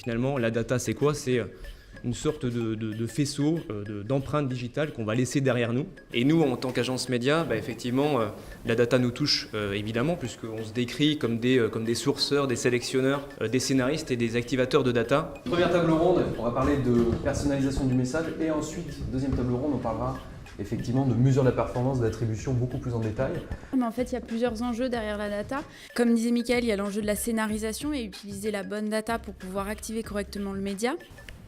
finalement, la data, c'est quoi? C'est une sorte de faisceau d'empreintes digitales qu'on va laisser derrière nous. Et nous, en tant qu'agence média, effectivement, la data nous touche évidemment, puisqu'on se décrit comme des sourceurs, des sélectionneurs, des scénaristes et des activateurs de data. Première table ronde, on va parler de personnalisation du message, et ensuite, deuxième table ronde, on parlera effectivement de mesure de la performance, d'attribution beaucoup plus en détail. Mais en fait, il y a plusieurs enjeux derrière la data. Comme disait Mickaël, il y a l'enjeu de la scénarisation et utiliser la bonne data pour pouvoir activer correctement le média.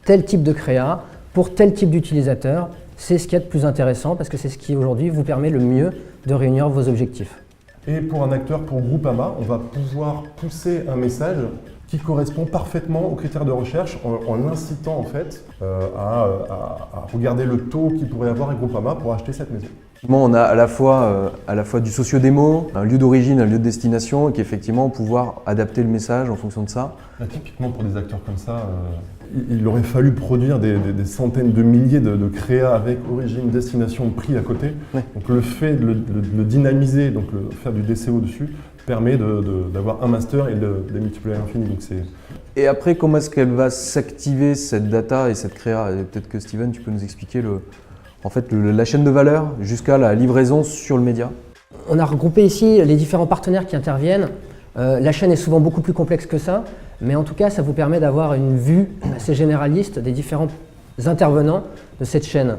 Tel type de créa, pour tel type d'utilisateur, c'est ce qu'il y a de plus intéressant parce que c'est ce qui aujourd'hui vous permet le mieux de réunir vos objectifs. Et pour un acteur, pour Groupama, on va pouvoir pousser un message qui correspond parfaitement aux critères de recherche en l'incitant en fait à regarder le taux qu'il pourrait avoir avec Groupama pour acheter cette maison. On a à la fois du socio-démo, un lieu d'origine, un lieu de destination, et qu'effectivement pouvoir adapter le message en fonction de ça. Là, typiquement pour des acteurs comme ça, il aurait fallu produire des centaines de milliers de créas avec origine, destination, prix à côté. Oui. Donc le fait de le dynamiser, donc faire du DCO dessus, permet d'avoir un master et de multiplier à l'infini. Et après, comment est-ce qu'elle va s'activer cette data et cette créa? Peut-être que Steven, tu peux nous expliquer la chaîne de valeur jusqu'à la livraison sur le média. On a regroupé ici les différents partenaires qui interviennent. La chaîne est souvent beaucoup plus complexe que ça, mais en tout cas, ça vous permet d'avoir une vue assez généraliste des différents intervenants de cette chaîne.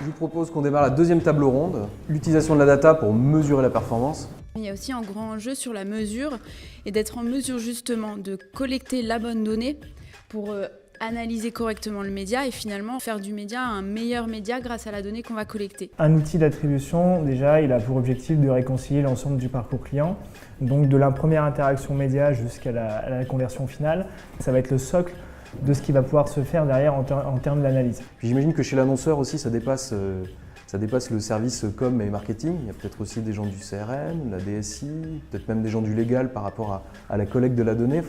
Je vous propose qu'on démarre la deuxième table ronde, l'utilisation de la data pour mesurer la performance. Il y a aussi un grand enjeu sur la mesure et d'être en mesure justement de collecter la bonne donnée pour analyser correctement le média et finalement faire du média un meilleur média grâce à la donnée qu'on va collecter. Un outil d'attribution, déjà, il a pour objectif de réconcilier l'ensemble du parcours client, donc de la première interaction média jusqu'à la conversion finale. Ça va être le socle de ce qui va pouvoir se faire derrière en termes d'analyse. J'imagine que chez l'annonceur aussi, ça dépasse le service com et marketing. Il y a peut-être aussi des gens du CRM, la DSI, peut-être même des gens du légal par rapport à la collecte de la donnée.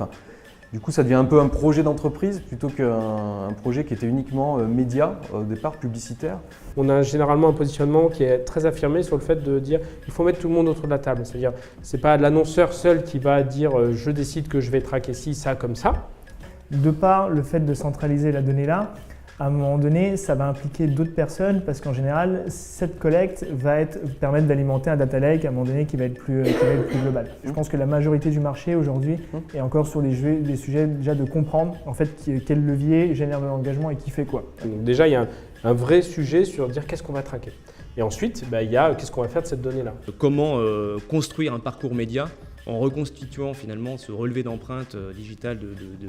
Du coup, ça devient un peu un projet d'entreprise plutôt qu'un projet qui était uniquement média, au départ publicitaire. On a généralement un positionnement qui est très affirmé sur le fait de dire qu'il faut mettre tout le monde autour de la table. C'est-à-dire, ce n'est pas l'annonceur seul qui va dire je décide que je vais traquer ci, ça, comme ça. De par le fait de centraliser la donnée là, à un moment donné, ça va impliquer d'autres personnes parce qu'en général, cette collecte va permettre d'alimenter un data lake à un moment donné qui va être plus global. Je pense que la majorité du marché aujourd'hui est encore sur les sujets déjà de comprendre en fait quel levier génère de l'engagement et qui fait quoi. Donc déjà, il y a un vrai sujet sur dire qu'est-ce qu'on va traquer. Et ensuite, il y a qu'est-ce qu'on va faire de cette donnée-là. Comment construire un parcours média en reconstituant finalement ce relevé d'empreintes digitales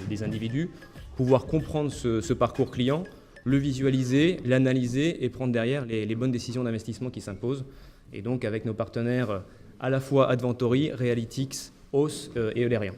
des individus, pouvoir comprendre ce parcours client, le visualiser, l'analyser et prendre derrière les bonnes décisions d'investissement qui s'imposent. Et donc avec nos partenaires à la fois Adventory, Realytics, Hauss et Eulerien.